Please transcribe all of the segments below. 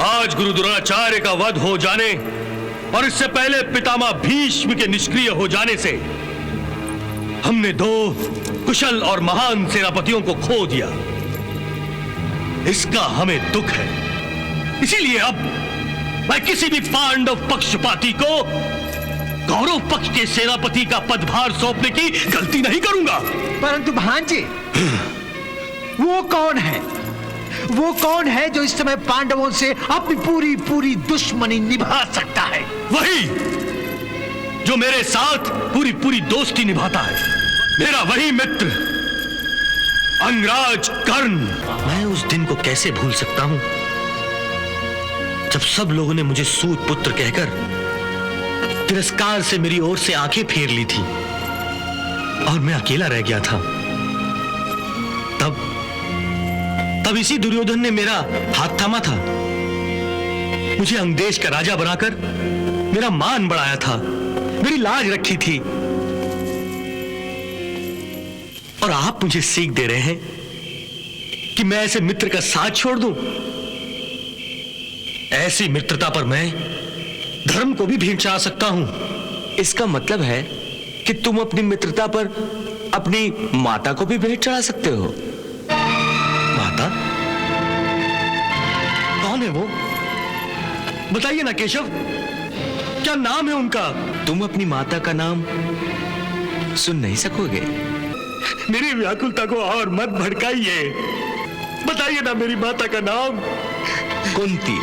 आज गुरु द्रोणाचार्य का वध हो जाने और इससे पहले पितामह भीष्म के निष्क्रिय हो जाने से हमने दो कुशल और महान सेनापतियों को खो दिया। इसका हमें दुख है। इसीलिए अब मैं किसी भी पांडव पक्षपाती को कौरव पक्ष के सेनापति का पदभार सौंपने की गलती नहीं करूंगा। परंतु भांजे, वो कौन है? वो कौन है जो इस समय पांडवों से अपनी पूरी पूरी दुश्मनी निभा सकता है? वही जो मेरे साथ पूरी पूरी दोस्ती निभाता है, मेरा वही मित्र अंगराज कर्ण। मैं उस दिन को कैसे भूल सकता हूं जब सब लोगों ने मुझे सूत पुत्र कहकर तिरस्कार से मेरी ओर से आंखें फेर ली थी और मैं अकेला रह गया था। तब इसी दुर्योधन ने मेरा हाथ थामा था, मुझे अंगदेश का राजा बनाकर मेरा मान बढ़ाया था, मेरी लाज रखी थी। और आप मुझे सीख दे रहे हैं कि मैं ऐसे मित्र का साथ छोड़ दूं? ऐसी मित्रता पर मैं धर्म को भी भेंट चढ़ा सकता हूं। इसका मतलब है कि तुम अपनी मित्रता पर अपनी माता को भी भेंट चढ़ा सकते हो। माता? कौन है वो? बताइए ना केशव, क्या नाम है उनका? तुम अपनी माता का नाम सुन नहीं सकोगे। मेरी व्याकुलता को और मत भड़काइए। बताइए ना मेरी माता का नाम। कुंती।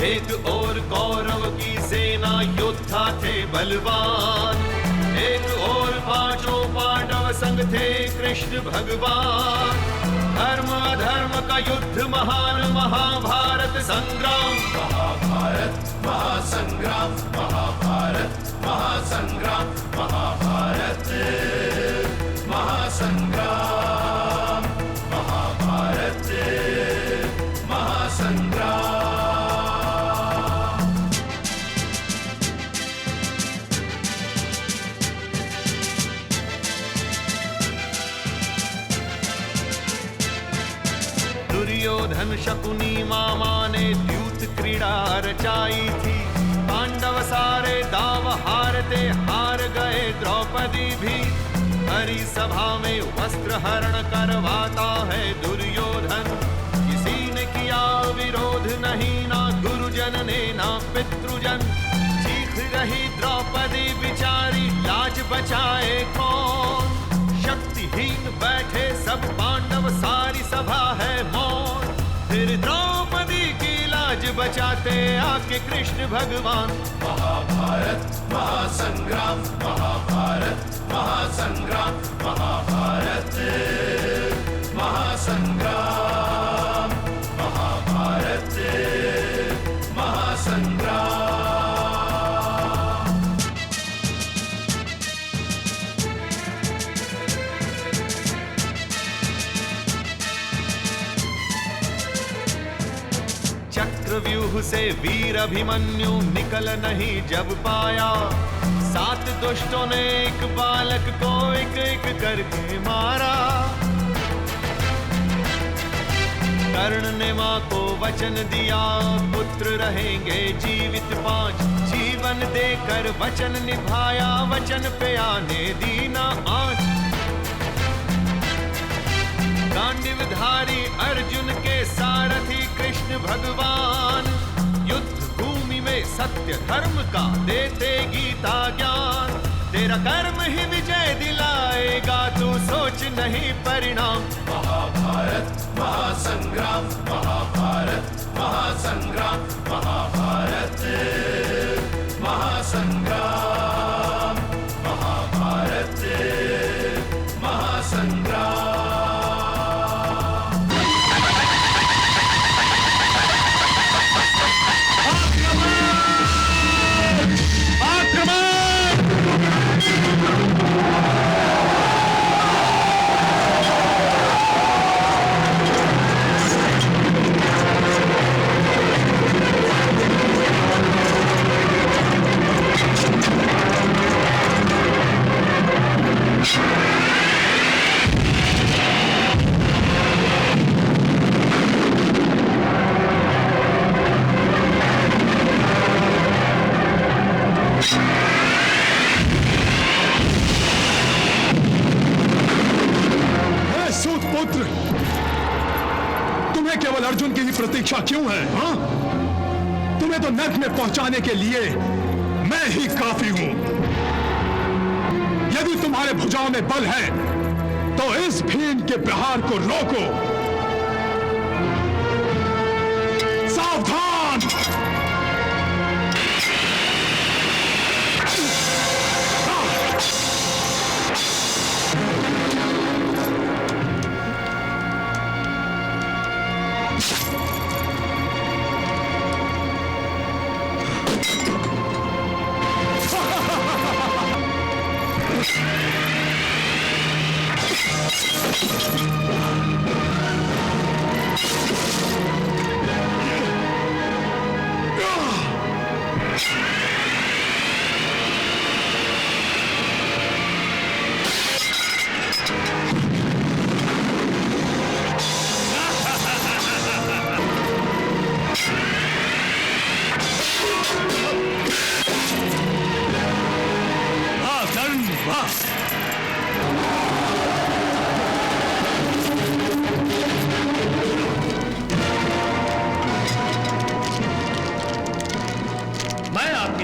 एक और कौरव की सेना योद्धा थे बलवान, एक और पांचों पांडव संग थे कृष्ण भगवान। धर्म अधर्म का युद्ध महान महाभारत संग्राम। महाभारत महासंग्राम, महाभारत महासंग्राम, महाभारत महासंग्राम, महाभारत महासंग्राम। दुर्योधन शकुनी मामा ने द्यूत क्रीड़ा रचाई थी, पांडव सारे दाव हारते हार गए द्रौपदी भी। हरि सभा में वस्त्र हरण करवाता है दुर्योधन, किसी ने किया विरोध नहीं, ना गुरुजन ने ना पितृजन। चीख रही द्रौपदी बिचारी, लाज बचाए कौन? शक्तिहीन बैठे सब पांडव, सारी सभा है मौन। फिर द्रौपदी की लाज बचाते आके कृष्ण भगवान। महाभारत महासंग्राम, महाभारत महासंग्राम, महाभारत महासंग्राम, महाभारत महासंग्राम। चक्रव्यूह से वीर अभिमन्यु निकल नहीं जब पाया, 7 दुष्टों ने एक बालक को एक एक करके मारा। कर्ण ने मां को वचन दिया, पुत्र रहेंगे जीवित 5। जीवन देकर वचन निभाया, वचन पे आने दी ना आँच। गांडीवधारी अर्जुन के सारथी कृष्ण भगवान, युद्ध भूमि में सत्य धर्म का देते गीता ज्ञान। तेरा कर्म ही विजय दिलाएगा, तू सोच नहीं परिणाम। महाभारत महासंग्राम, महाभारत महासंग्राम, महाभारत तुम्हें केवल अर्जुन की ही प्रतीक्षा क्यों है? हाँ? तुम्हें तो नर्क में पहुंचाने के लिए मैं ही काफी हूं। यदि तुम्हारे भुजाओं में बल है तो इस भीम के प्रहार को रोको। सावधान!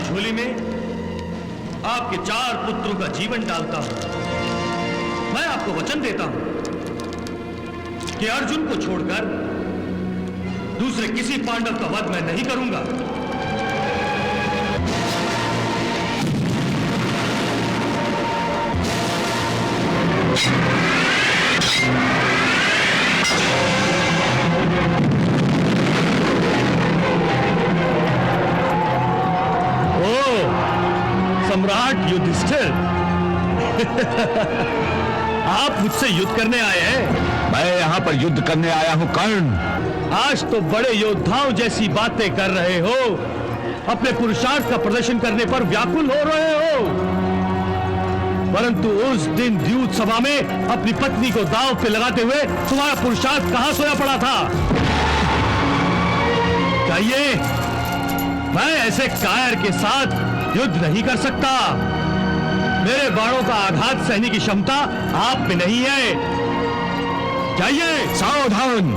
झोली में आपके 4 पुत्रों का जीवन डालता हूं। मैं आपको वचन देता हूं कि अर्जुन को छोड़कर दूसरे किसी पांडव का वध मैं नहीं करूंगा। सम्राट युधिष्ठिर आप मुझसे युद्ध करने आए हैं? मैं यहाँ पर युद्ध करने आया हूँ कर्ण। आज तो बड़े योद्धाओं जैसी बातें कर रहे हो, अपने पुरुषार्थ का प्रदर्शन करने पर व्याकुल हो रहे हो, परंतु उस दिन द्यूत सभा में अपनी पत्नी को दांव पे लगाते हुए तुम्हारा पुरुषार्थ कहां सोया पड़ा था? कहिए, मैं ऐसे कायर के साथ युद्ध नहीं कर सकता। मेरे बाणों का आघात सहने की क्षमता आप में नहीं है। जाइए। सावधान!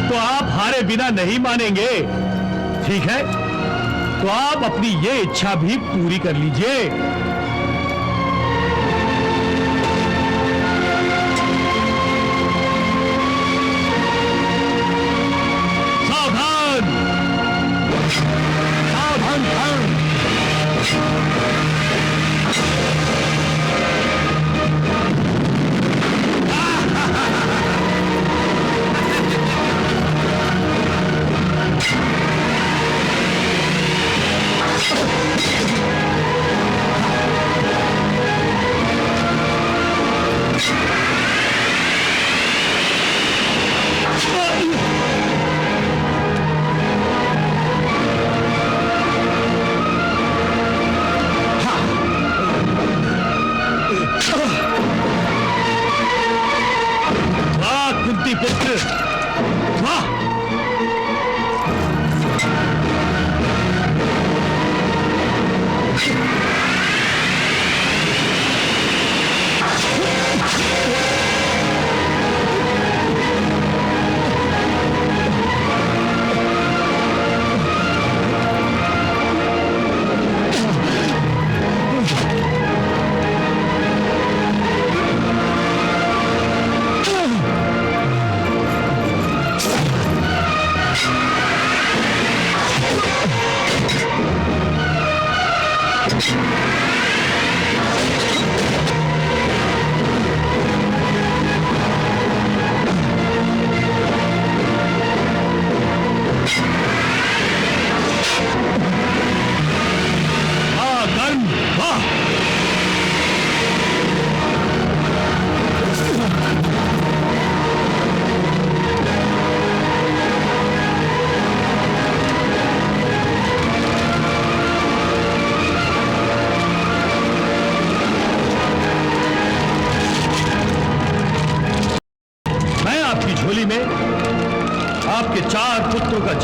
तो आप हारे बिना नहीं मानेंगे, ठीक है? तो आप अपनी ये इच्छा भी पूरी कर लीजिए।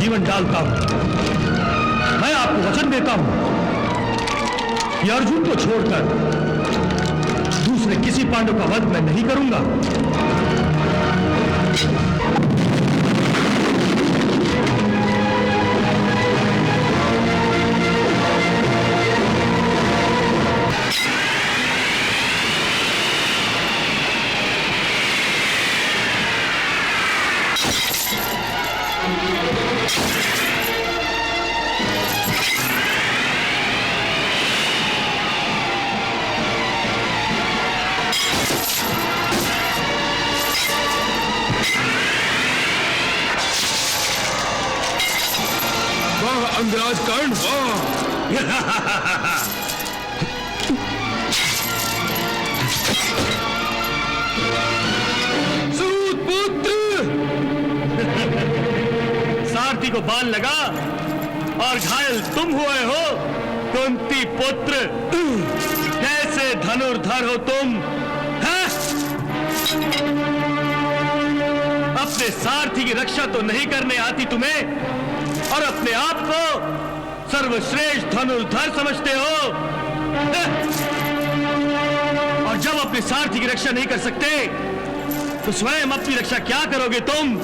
जीवन डालता हूं। मैं आपको वचन देता हूं कि अर्जुन को छोड़कर दूसरे किसी पांडव का वध मैं नहीं करूंगा। अंगराज कर्ण, सूतपुत्र। सारथी को बाण लगा और घायल तुम हुए हो। कुंती पुत्र, कैसे धनुर्धर हो तुम, हैं? अपने सारथी की रक्षा तो नहीं करने आती तुम्हें, और अपने आप को सर्वश्रेष्ठ धनुर्धर समझते हो। और जब अपने सारथी की रक्षा नहीं कर सकते तो स्वयं अपनी रक्षा क्या करोगे तुम?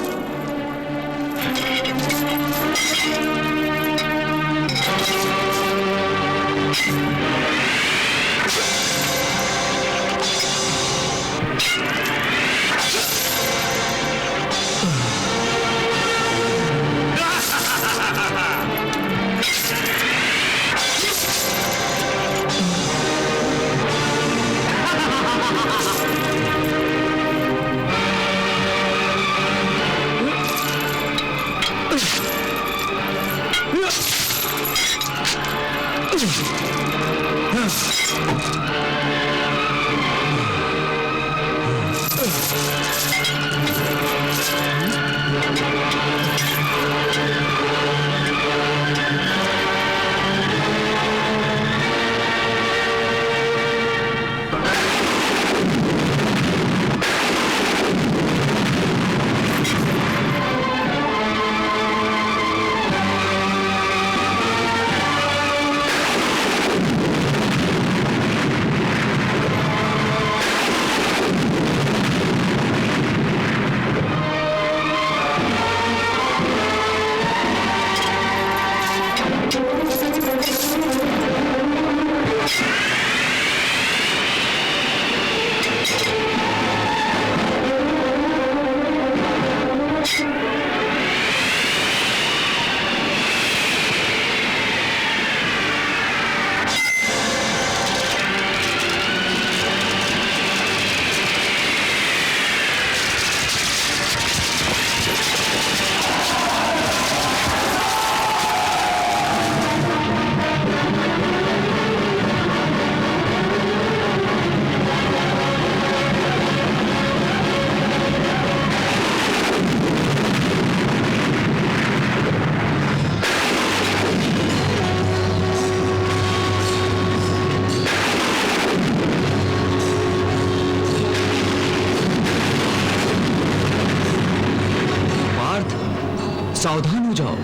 सावधान हो जाओ,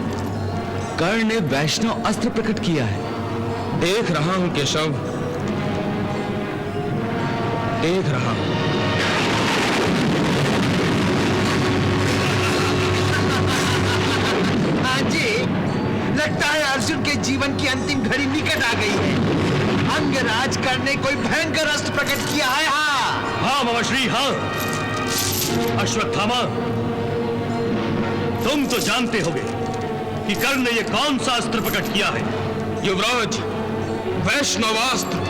कर्ण ने वैष्णव अस्त्र प्रकट किया है। देख रहा हूं केशव, देख रहा हूं। हाँ जी, लगता है अर्जुन के जीवन की अंतिम घड़ी निकट आ गई है। अंगराज कर्ण ने कोई भयंकर अस्त्र प्रकट किया है। हाँ मामाश्री, हाँ। अश्वत्थामा, तुम तो जानते होगे कि कर्ण ने यह कौन सा अस्त्र प्रकट किया है। युवराज, वैष्णवास्त्र।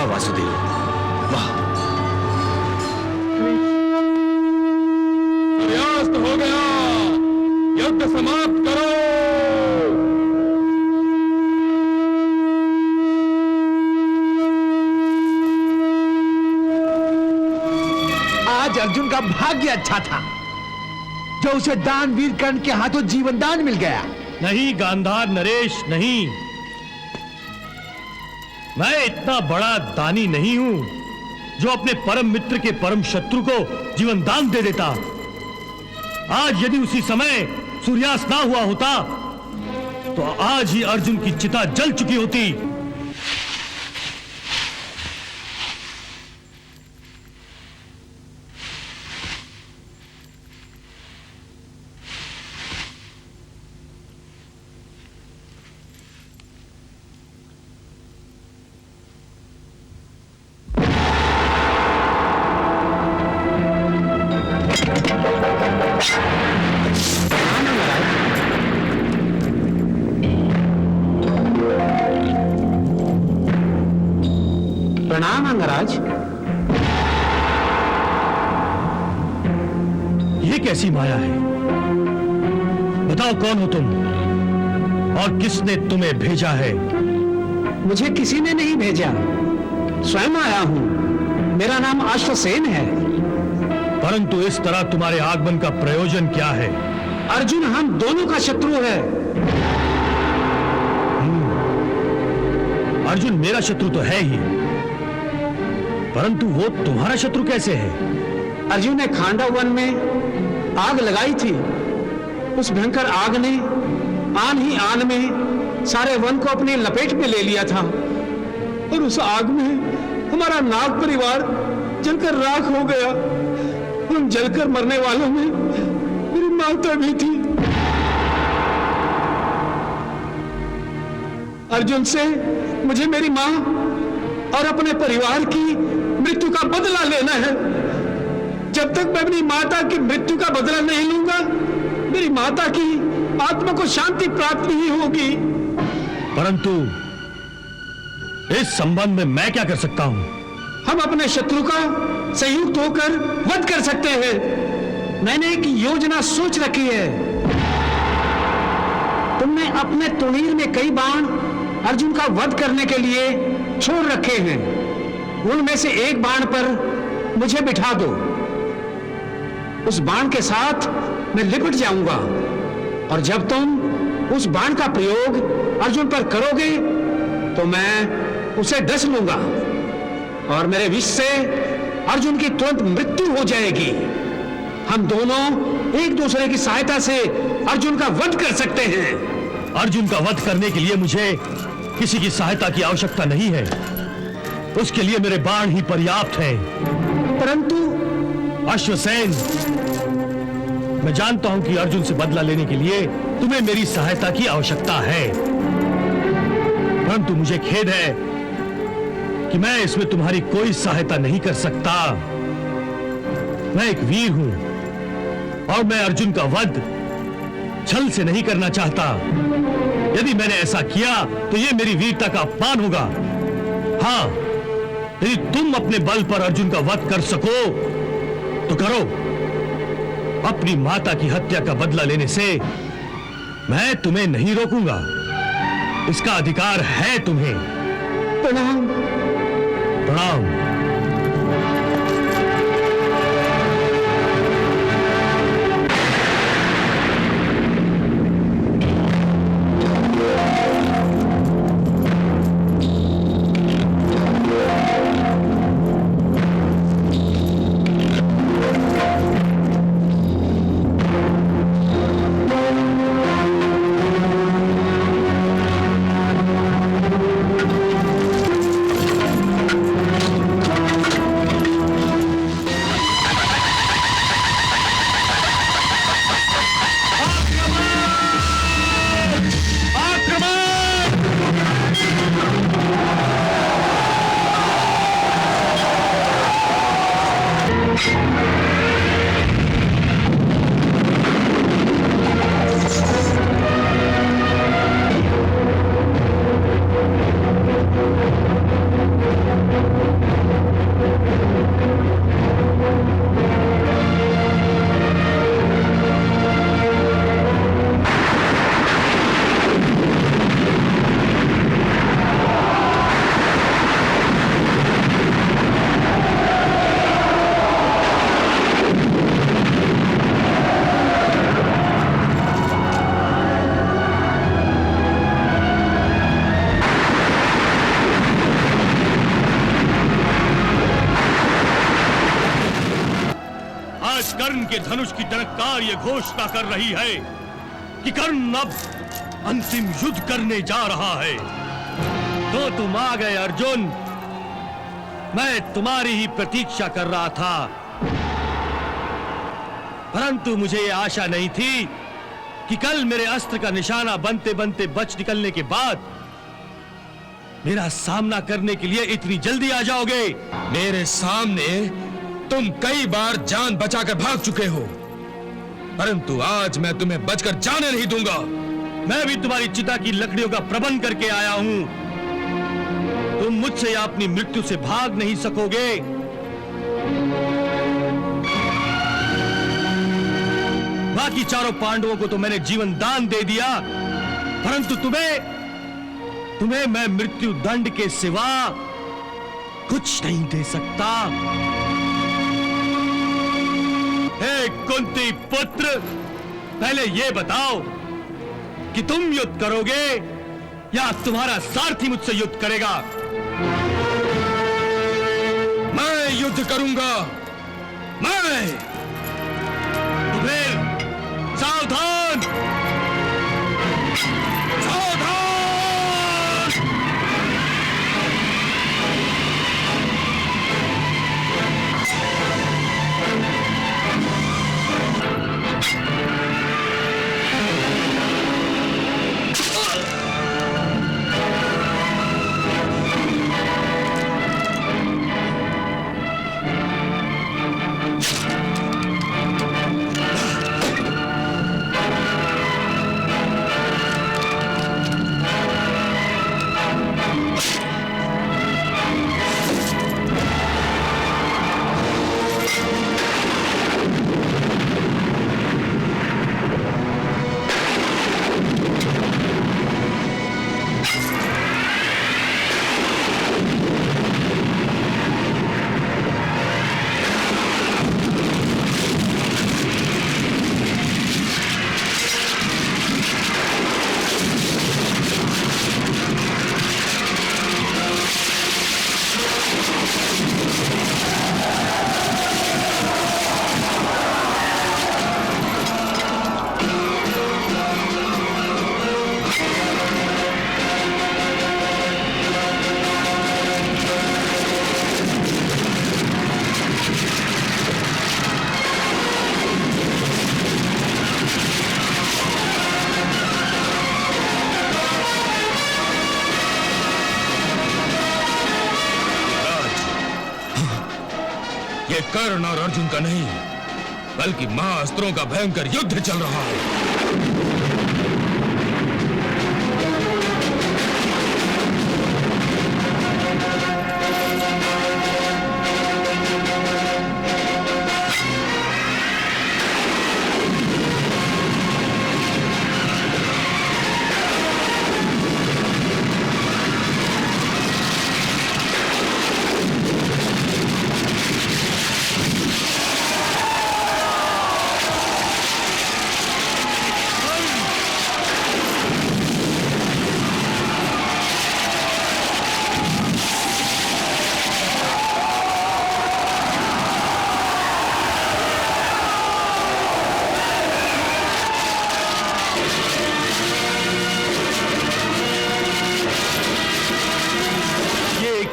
वाह वासुदेव, वाह। सूर्यास्त हो गया, युद्ध समाप्त करो। आज अर्जुन का भाग्य अच्छा था जो उसे दानवीर कर्ण के हाथों जीवन दान मिल गया। नहीं गांधार नरेश, नहीं। मैं इतना बड़ा दानी नहीं हूं जो अपने परम मित्र के परम शत्रु को जीवन दान दे देता। आज यदि उसी समय सूर्यास्त ना हुआ होता तो आज ही अर्जुन की चिता जल चुकी होती। प्रणाम अंगराज। ये कैसी माया है? बताओ कौन हो तुम और किसने तुम्हें भेजा है? मुझे किसी ने नहीं भेजा, स्वयं आया हूं। मेरा नाम अश्वसेन है। परंतु इस तरह तुम्हारे आगमन का प्रयोजन क्या है? अर्जुन हम दोनों का शत्रु है। अर्जुन मेरा शत्रु तो है ही, परंतु वो तुम्हारा शत्रु कैसे है? अर्जुन ने खांडव वन में आग लगाई थी। उस भयंकर आग ने आन ही आन में सारे वन को अपनी लपेट में ले लिया था और उस आग में हमारा नाग परिवार जलकर राख हो गया। उन जलकर मरने वालों में मेरी माता भी थी। अर्जुन से मुझे मेरी मां और अपने परिवार की मृत्यु का बदला लेना है। जब तक मैं अपनी माता की मृत्यु का बदला नहीं लूंगा, मेरी माता की आत्मा को शांति प्राप्त नहीं होगी। परंतु इस संबंध में मैं क्या कर सकता हूं? हम अपने शत्रु का संयुक्त होकर वध कर सकते हैं। मैंने एक योजना सोच रखी है। तुमने अपने तुणीर में कई बाण अर्जुन का वध करने के लिए छोड़ रखे हैं। उनमें से एक बाण पर मुझे बिठा दो। उस बाण के साथ मैं लिपट जाऊंगा और जब तुम उस बाण का प्रयोग अर्जुन पर करोगे तो मैं उसे डस लूंगा और मेरे विष से अर्जुन की तुरंत मृत्यु हो जाएगी। हम दोनों एक दूसरे की सहायता से अर्जुन का वध कर सकते हैं। अर्जुन का वध करने के लिए मुझे किसी की सहायता की आवश्यकता नहीं है। उसके लिए मेरे बाण ही पर्याप्त हैं। परंतु अश्वसेन, मैं जानता हूं कि अर्जुन से बदला लेने के लिए तुम्हें मेरी सहायता की आवश्यकता है, परंतु मुझे खेद है कि मैं इसमें तुम्हारी कोई सहायता नहीं कर सकता। मैं एक वीर हूं और मैं अर्जुन का वध छल से नहीं करना चाहता। यदि मैंने ऐसा किया तो यह मेरी वीरता का अपमान होगा। हां, यदि तुम अपने बल पर अर्जुन का वध कर सको तो करो। अपनी माता की हत्या का बदला लेने से मैं तुम्हें नहीं रोकूंगा। इसका अधिकार है तुम्हें। प्रणाम। प्रणाम। कर्ण के धनुष की टनकार ये घोषणा कर रही है कि कर्ण अब अंतिम युद्ध करने जा रहा है। तो तुम आ गए अर्जुन, मैं तुम्हारी ही प्रतीक्षा कर रहा था, परंतु मुझे ये आशा नहीं थी कि कल मेरे अस्त्र का निशाना बनते बनते बच निकलने के बाद मेरा सामना करने के लिए इतनी जल्दी आ जाओगे। मेरे सामने तुम कई बार जान बचाकर भाग चुके हो, परंतु आज मैं तुम्हें बचकर जाने नहीं दूंगा। मैं भी तुम्हारी चिता की लकड़ियों का प्रबंध करके आया हूं। तुम मुझसे या अपनी मृत्यु से भाग नहीं सकोगे। बाकी चारों पांडवों को तो मैंने जीवन दान दे दिया, परंतु तुम्हें मैं मृत्यु दंड के सिवा कुछ नहीं दे सकता। हे कुंती पुत्र, पहले यह बताओ कि तुम युद्ध करोगे या तुम्हारा सारथी मुझसे युद्ध करेगा? मैं युद्ध करूंगा, मैं। तो फिर सावधान, सावधान। ये कर्ण और अर्जुन का नहीं, बल्कि महाअस्त्रों का भयंकर युद्ध चल रहा है।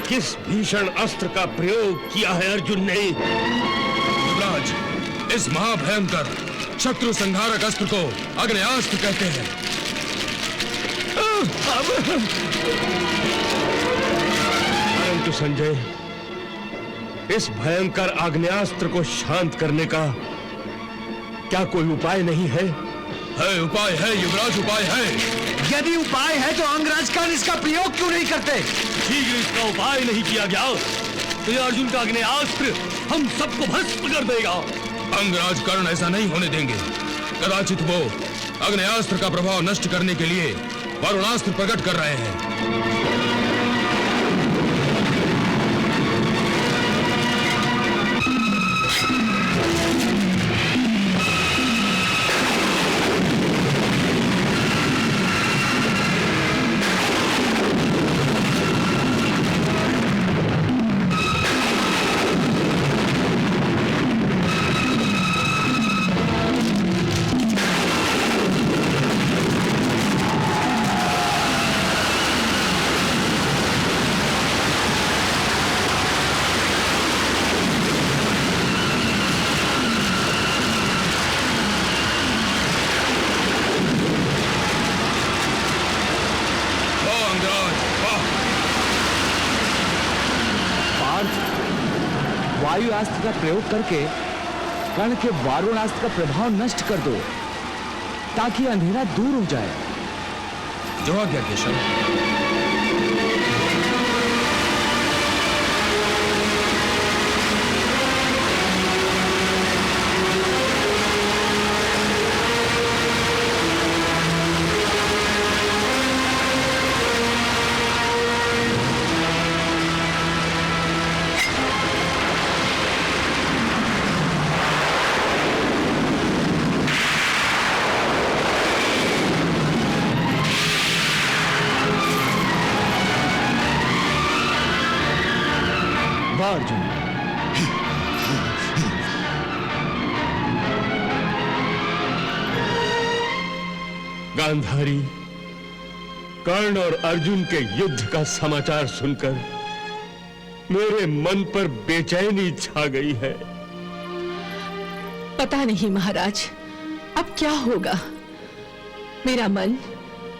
किस भीषण अस्त्र का प्रयोग किया है अर्जुन ने? युवराज, इस महाभयंकर शत्रु संहारक अस्त्र को अग्नेयास्त्र कहते हैं। परंतु संजय, इस भयंकर आग्नेयास्त्र को शांत करने का क्या कोई उपाय नहीं है? उपाय है युवराज, उपाय है। यदि उपाय है तो अंगराज कर्ण इसका प्रयोग क्यों नहीं करते? शीघ्र इसका उपाय नहीं किया गया तो यह अर्जुन का आग्नेयास्त्र हम सबको भस्म कर देगा। अंगराज कर्ण ऐसा नहीं होने देंगे। कदाचित वो आग्नेयास्त्र का प्रभाव नष्ट करने के लिए वरुणास्त्र प्रकट कर रहे हैं। वायु अस्त्र का प्रयोग करके कर्ण के वारुण अस्त्र का प्रभाव नष्ट कर दो, ताकि अंधेरा दूर हो जाए। जो आज्ञा केशव। अर्जुन, गांधारी, कर्ण और अर्जुन के युद्ध का समाचार सुनकर मेरे मन पर बेचैनी छा गई है। पता नहीं महाराज, अब क्या होगा। मेरा मन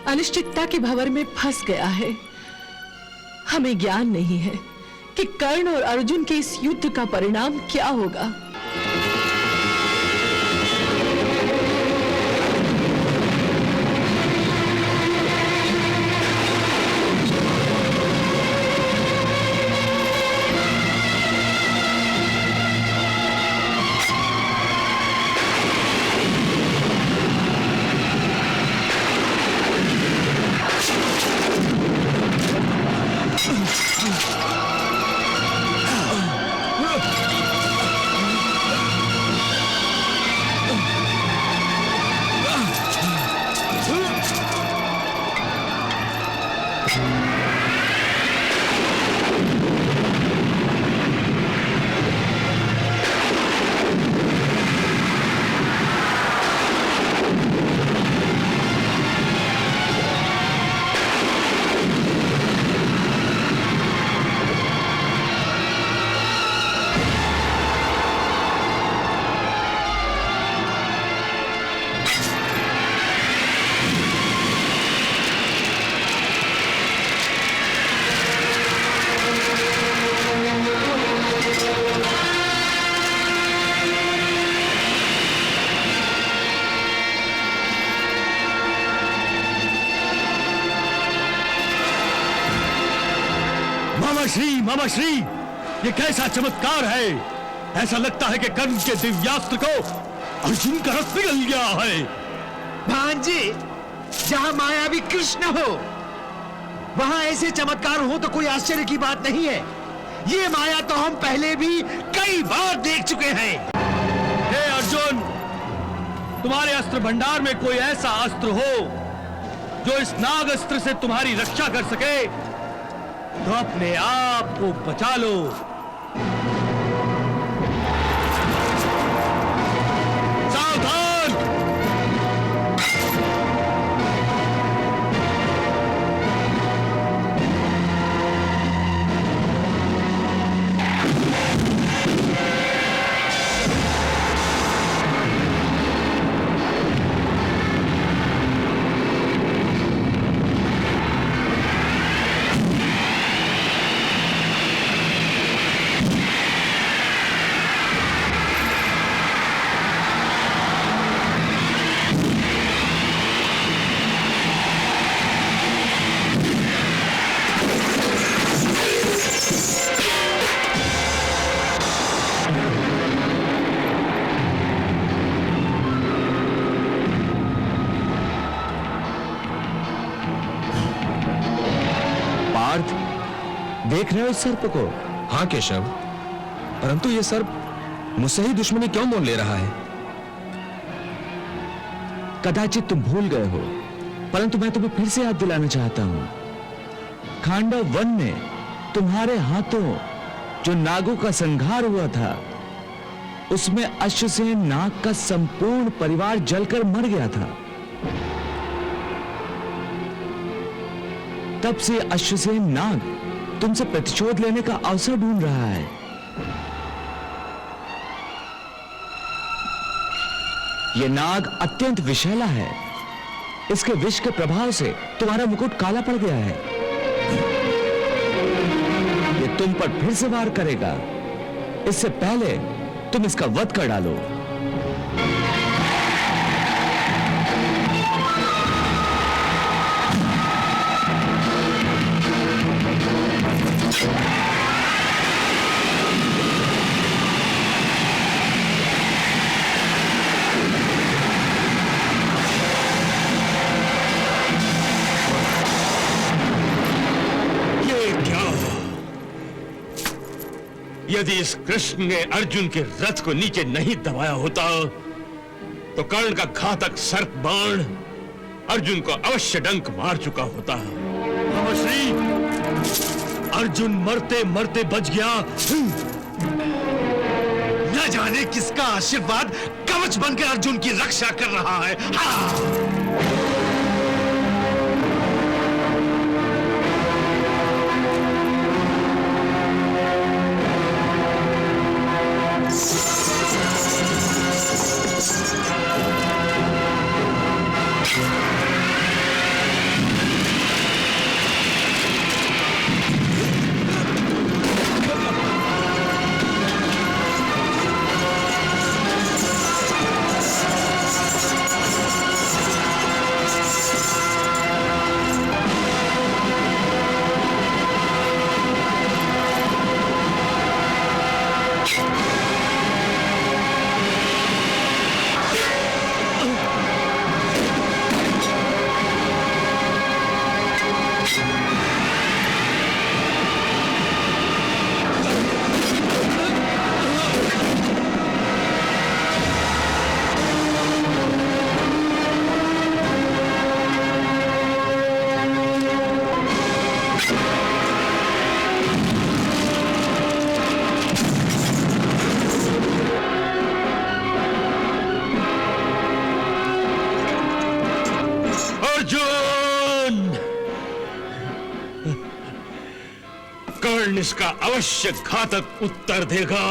अनिश्चितता के भंवर में फंस गया है। हमें ज्ञान नहीं है कि कर्ण और अर्जुन के इस युद्ध का परिणाम क्या होगा। मामा श्री, ये कैसा चमत्कार है। ऐसा लगता है कि कर्ण के दिव्यास्त्र को अर्जुन का रस निकल गया है। भांजे, जहां मायावी कृष्ण हो वहां ऐसे चमत्कार हो तो कोई आश्चर्य की बात नहीं है। ये माया तो हम पहले भी कई बार देख चुके हैं। हे अर्जुन, तुम्हारे अस्त्र भंडार में कोई ऐसा अस्त्र हो जो इस नाग अस्त्र से तुम्हारी रक्षा कर सके तो अपने आप को बचा लो। सावधान! देख रहे हो इस सर्प को? हाँ केशव, परंतु ये सर्प मुझसे ही दुश्मनी क्यों मोल ले रहा है? कदाचित तुम भूल गए हो, परंतु मैं तुम्हें फिर से याद दिलाना चाहता हूं। खांडव वन में तुम्हारे हाथों जो नागों का संहार हुआ था, उसमें अश्वसेन नाग का संपूर्ण परिवार जलकर मर गया था। तब से अश्वसेन नाग तुमसे प्रतिशोध लेने का अवसर ढूंढ रहा है। यह नाग अत्यंत विषैला है। इसके विष के प्रभाव से तुम्हारा मुकुट काला पड़ गया है। यह तुम पर फिर से वार करेगा। इससे पहले तुम इसका वध कर डालो। यदि इस कृष्ण ने अर्जुन के रथ को नीचे नहीं दबाया होता तो कर्ण का घातक सर्प बाण अर्जुन को अवश्य डंक मार चुका होता। श्री अर्जुन मरते मरते बच गया। न जाने किसका आशीर्वाद कवच बनकर अर्जुन की रक्षा कर रहा है। कर्ण इसका अवश्य घातक उत्तर देगा।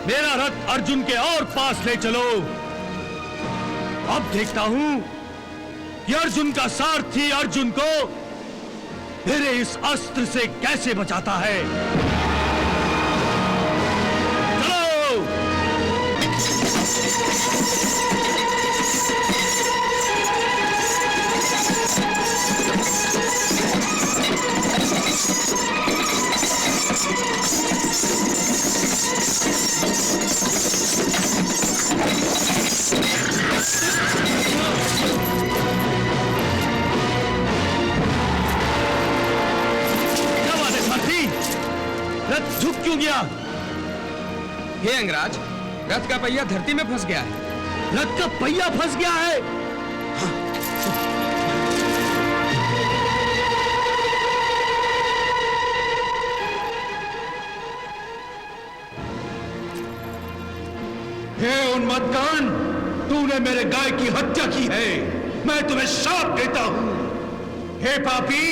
मेरा रथ अर्जुन के और पास ले चलो। अब देखता हूं कि अर्जुन का सारथी अर्जुन को मेरे इस अस्त्र से कैसे बचाता है। चलो। रथ झुक क्यों गया? हे अंगराज, रथ का पहिया धरती में फंस गया है। रथ का पहिया फंस गया है? हे उन्मत्त कर्ण, तूने मेरे गाय की हत्या की है। मैं तुम्हें श्राप देता हूं। हे पापी,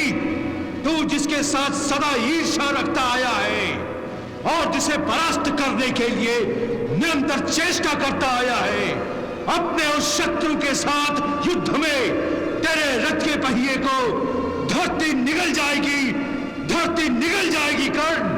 तू जिसके साथ सदा ईर्ष्या रखता आया है और जिसे परास्त करने के लिए निरंतर चेष्टा करता आया है, अपने उस शत्रु के साथ युद्ध में तेरे रथ के पहिए को धरती निगल जाएगी, धरती निगल जाएगी कर्ण।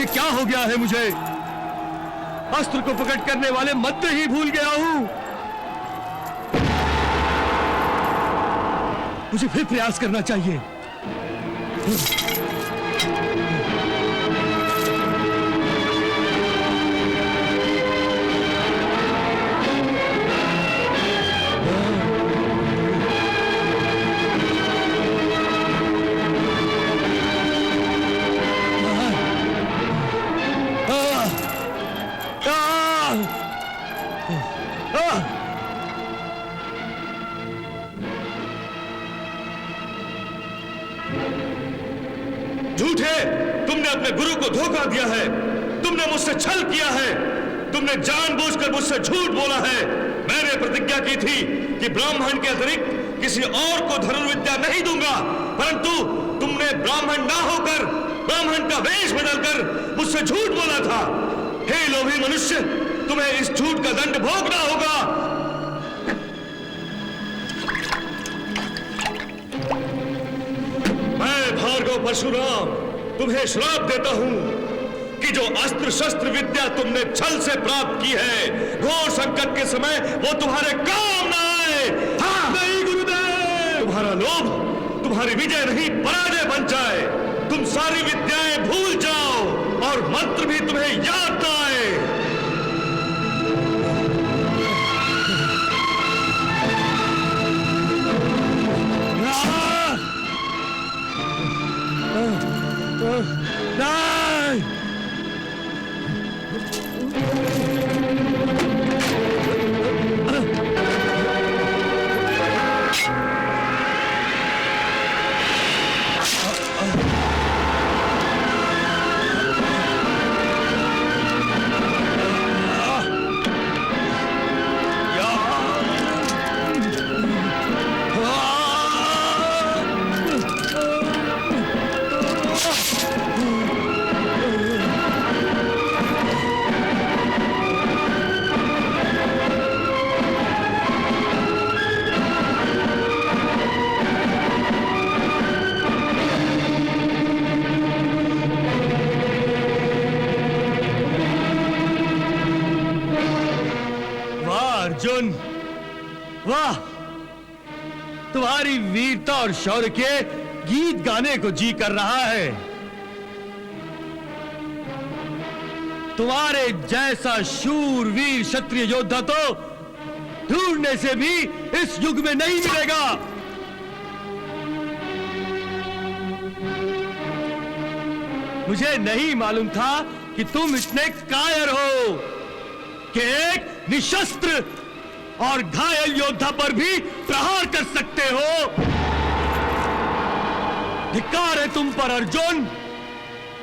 क्या हो गया है मुझे? अस्त्र को प्रकट करने वाले मंत्र ही भूल गया हूं। मुझे फिर प्रयास करना चाहिए। झूठे, तुमने अपने गुरु को धोखा दिया है। तुमने मुझसे छल किया है। तुमने जानबूझकर मुझसे झूठ बोला है। मैंने प्रतिज्ञा की थी कि ब्राह्मण के अतिरिक्त किसी और को धनुर्विद्या नहीं दूंगा, परंतु तुमने ब्राह्मण ना होकर ब्राह्मण का वेश बदलकर मुझसे झूठ बोला था। हे लोभी मनुष्य, तुम्हें इस झूठ का दंड भोगना होगा। मैं भार्गव परशुराम तुम्हें श्राप देता हूं कि जो अस्त्र शस्त्र विद्या तुमने छल से प्राप्त की है, घोर संकट के समय वो तुम्हारे काम ना आए। हाँ। नहीं गुरुदेव, तुम्हारा लोभ तुम्हारी विजय नहीं पराजय बन जाए। तुम सारी विद्याएं भूल जाओ और मंत्र भी तुम्हें याद ना आए। अर्जुन, वाह! तुम्हारी वीरता और शौर्य के गीत गाने को जी कर रहा है। तुम्हारे जैसा शूर वीर क्षत्रिय योद्धा तो ढूंढने से भी इस युग में नहीं मिलेगा। मुझे नहीं मालूम था कि तुम इतने कायर हो कि एक निशस्त्र और घायल योद्धा पर भी प्रहार कर सकते हो। धिक्कार है तुम पर अर्जुन,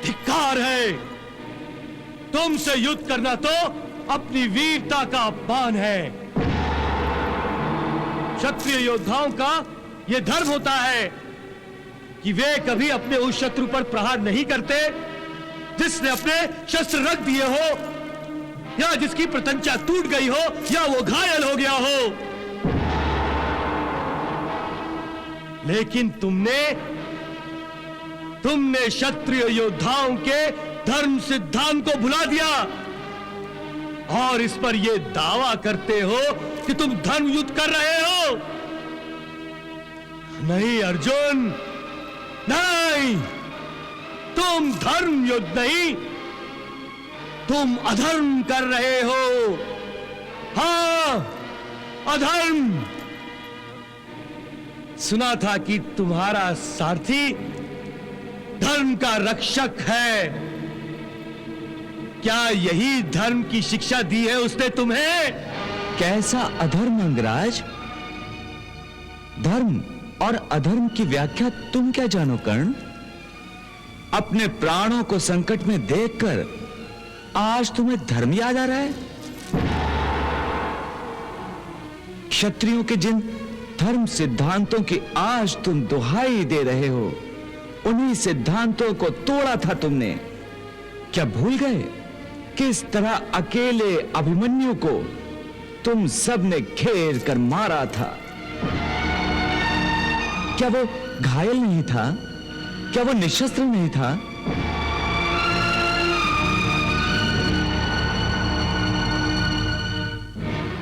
धिक्कार है। तुमसे युद्ध करना तो अपनी वीरता का अपमान है। क्षत्रिय योद्धाओं का यह धर्म होता है कि वे कभी अपने उस शत्रु पर प्रहार नहीं करते जिसने अपने शस्त्र रख दिए हो, या जिसकी प्रत्यंचा टूट गई हो, या वो घायल हो गया हो। लेकिन तुमने क्षत्रिय योद्धाओं के धर्म सिद्धांत को भुला दिया। और इस पर यह दावा करते हो कि तुम धर्म युद्ध कर रहे हो। नहीं अर्जुन, नहीं, तुम धर्म युद्ध नहीं, तुम अधर्म कर रहे हो। हाँ, अधर्म। सुना था कि तुम्हारा सारथी धर्म का रक्षक है। क्या यही धर्म की शिक्षा दी है उसने तुम्हें? कैसा अधर्म अंगराज? धर्म और अधर्म की व्याख्या तुम क्या जानो कर्ण? अपने प्राणों को संकट में देखकर आज तुम्हें धर्म याद आ रहा है? क्षत्रियों के जिन धर्म सिद्धांतों की आज तुम दुहाई दे रहे हो, उन्हीं सिद्धांतों को तोड़ा था तुमने। क्या भूल गए किस तरह अकेले अभिमन्यु को तुम सबने घेर कर मारा था? क्या वो घायल नहीं था? क्या वो निशस्त्र नहीं था?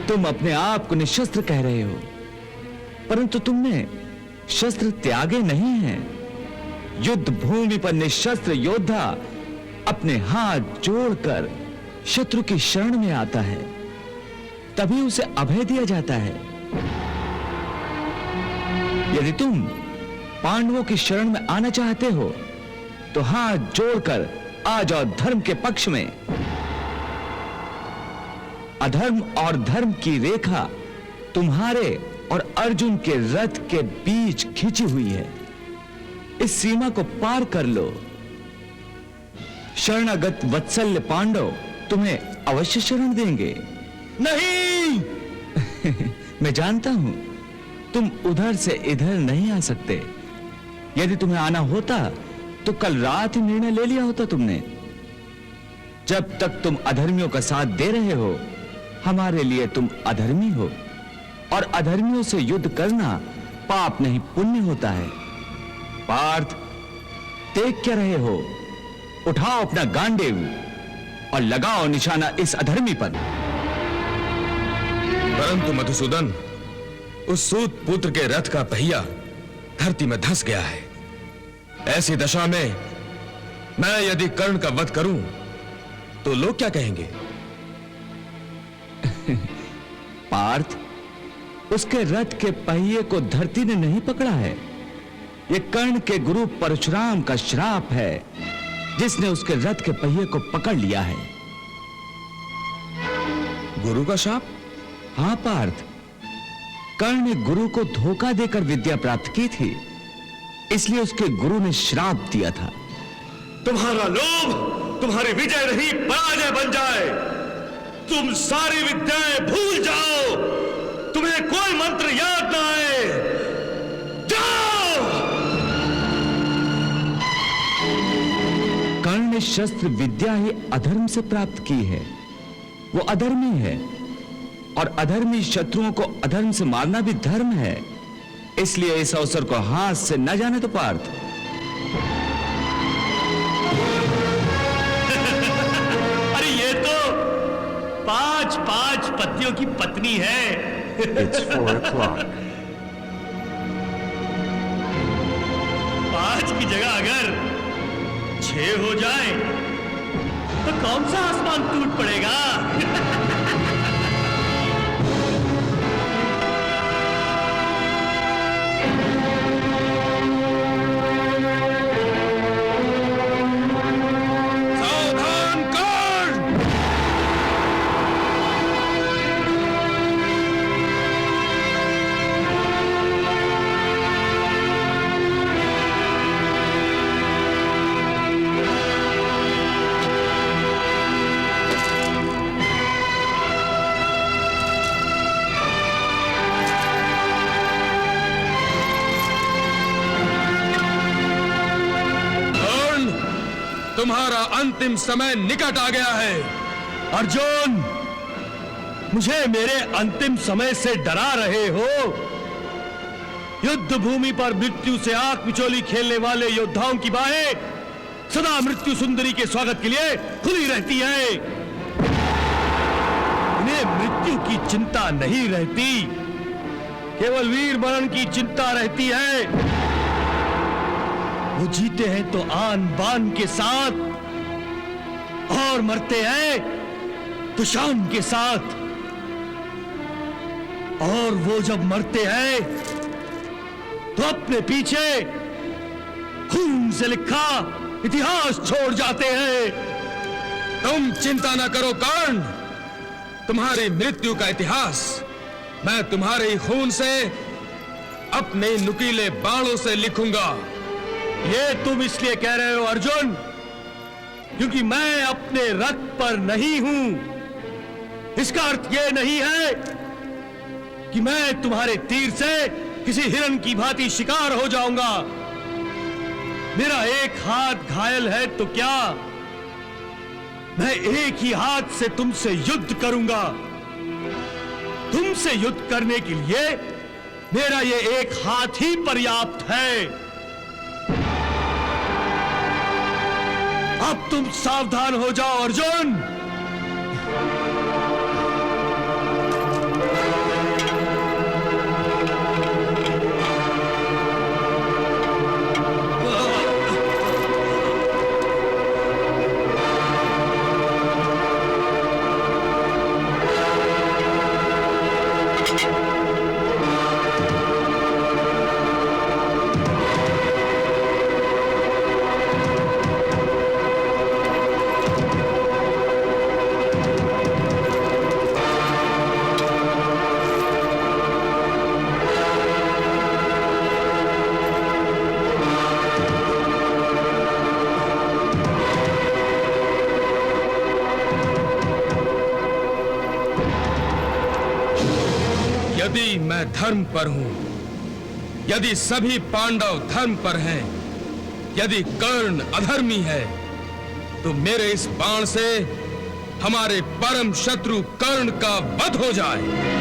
तुम अपने आप को निशस्त्र कह रहे हो, परंतु तुमने शस्त्र त्यागे नहीं हैं। युद्ध भूमि पर निशस्त्र योद्धा अपने हाथ जोड़कर शत्रु की शरण में आता है, तभी उसे अभय दिया जाता है। यदि तुम पांडवों की शरण में आना चाहते हो तो हाथ जोड़कर आ जाओ धर्म के पक्ष में। अधर्म और धर्म की रेखा तुम्हारे और अर्जुन के रथ के बीच खींची हुई है। इस सीमा को पार कर लो। शरणागत वत्सल्य पांडव तुम्हें अवश्य शरण देंगे। नहीं। मैं जानता हूं तुम उधर से इधर नहीं आ सकते। यदि तुम्हें आना होता तो कल रात ही निर्णय ले लिया होता तुमने। जब तक तुम अधर्मियों का साथ दे रहे हो, हमारे लिए तुम अधर्मी हो, और अधर्मियों से युद्ध करना पाप नहीं पुण्य होता है। पार्थ, देख क्या रहे हो? उठाओ अपना गांडीव और लगाओ निशाना इस अधर्मी पर। परंतु मधुसूदन, उस सूत पुत्र के रथ का पहिया धरती में धंस गया है। ऐसी दशा में मैं यदि कर्ण का वध करूं तो लोग क्या कहेंगे? पार्थ, उसके रथ के पहिए को धरती ने नहीं पकड़ा है। यह कर्ण के गुरु परशुराम का श्राप है, जिसने उसके रथ के पहिए को पकड़ लिया है। गुरु का शाप? हां पार्थ, कर्ण ने गुरु को धोखा देकर विद्या प्राप्त की थी, इसलिए उसके गुरु ने श्राप दिया था। तुम्हारा लोभ तुम्हारी विजय नहीं पराजय बन जाए। तुम सारी विद्याएं भूल जाओ, तुम्हें कोई मंत्र याद ना आए। जाओ। कर्ण ने शस्त्र विद्या ही अधर्म से प्राप्त की है। वो अधर्मी है, और अधर्मी शत्रुओं को अधर्म से मारना भी धर्म है। इसलिए इस अवसर को हाथ से न जाने तो पार्थ। अरे ये तो 5 पतियों की पत्नी है। It's 4 o'clock. 5 की जगह अगर 6 हो जाए तो कौन सा आसमान टूट पड़ेगा? तुम्हारा अंतिम समय निकट आ गया है। अर्जुन, मुझे मेरे अंतिम समय से डरा रहे हो? युद्ध भूमि पर मृत्यु से आंख मिचोली खेलने वाले योद्धाओं की बाहें सदा मृत्यु सुंदरी के स्वागत के लिए खुली रहती है। उन्हें मृत्यु की चिंता नहीं रहती, केवल वीर मरण की चिंता रहती है। वो जीते हैं तो आन बान के साथ और मरते हैं तो शान के साथ। और वो जब मरते हैं तो अपने पीछे खून से लिखा इतिहास छोड़ जाते हैं। तुम चिंता ना करो कर्ण, तुम्हारी मृत्यु का इतिहास मैं तुम्हारे ही खून से अपने नुकीले बाणों से लिखूंगा। ये तुम इसलिए कह रहे हो अर्जुन क्योंकि मैं अपने रथ पर नहीं हूं। इसका अर्थ यह नहीं है कि मैं तुम्हारे तीर से किसी हिरण की भांति शिकार हो जाऊंगा। मेरा एक हाथ घायल है तो क्या, मैं एक ही हाथ से तुमसे युद्ध करूंगा। तुमसे युद्ध करने के लिए मेरा ये एक हाथ ही पर्याप्त है। अब तुम सावधान हो जाओ अर्जुन। यदि मैं धर्म पर हूं, यदि सभी पांडव धर्म पर हैं, यदि कर्ण अधर्मी है, तो मेरे इस बाण से हमारे परम शत्रु कर्ण का वध हो जाए।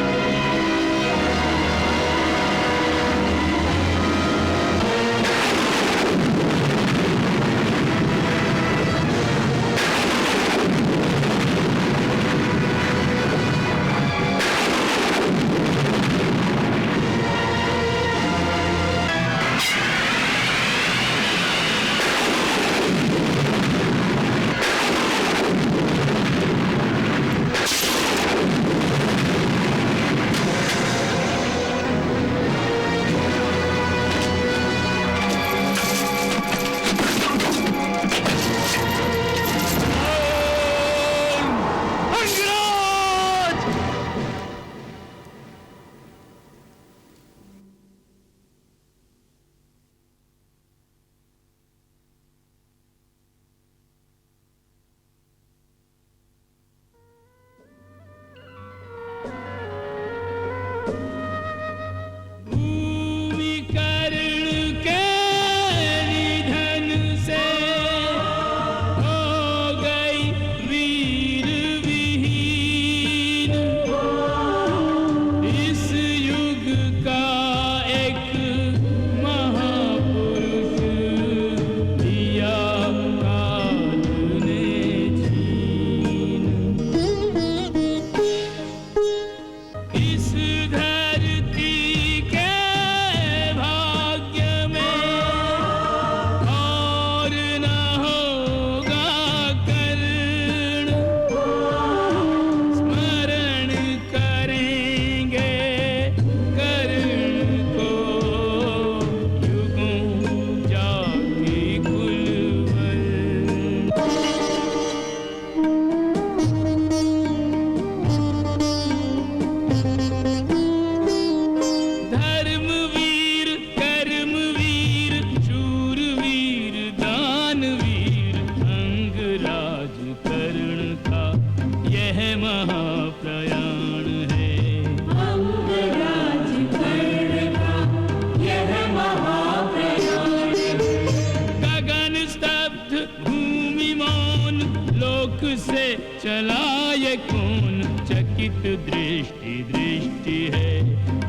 चला ये कौन चकित दृष्टि दृष्टि है,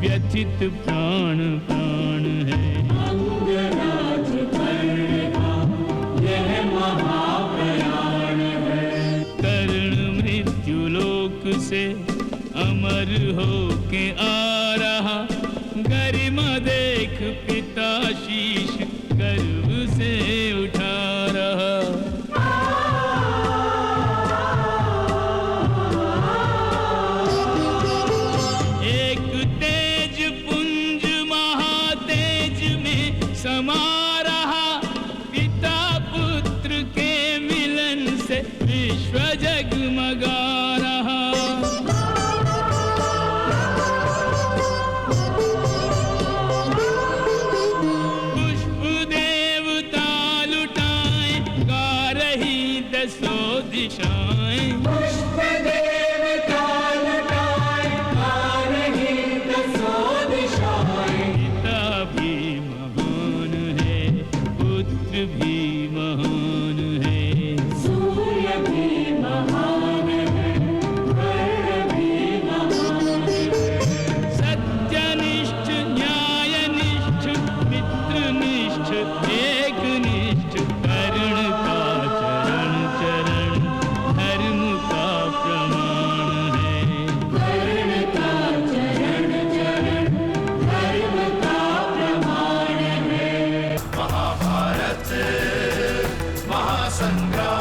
व्यथित प्राण प्राण है। अंगराज कर्ण का यह महाप्रयाण है। कर्ण मृत्यु लोक से अमर हो के आ रहा, गरिमा देख पिता शीश गर्व से उठा रहा। एक तेज पुंज महातेज में समा रहा, पिता पुत्र के मिलन से विश्व जगमगा रहा। पुष्प देवता लुटाए, गा रही दसों दिशाएं। पुष्प देवता लुटाए, गा रही दसों दिशाएं। पिता भी महान है, पुत्र भी महान है, सूर्य भी महान है, वर्ण भी महान है। सत्यनिष्ठ, न्यायनिष्ठ, मित्रनिष्ठ, एकनिष्ठ, कर्ण का चरण चरण धर्म का प्रमाण है। कर्ण का चरण चरण धर्म का प्रमाण है। महाभारत महासंग्राम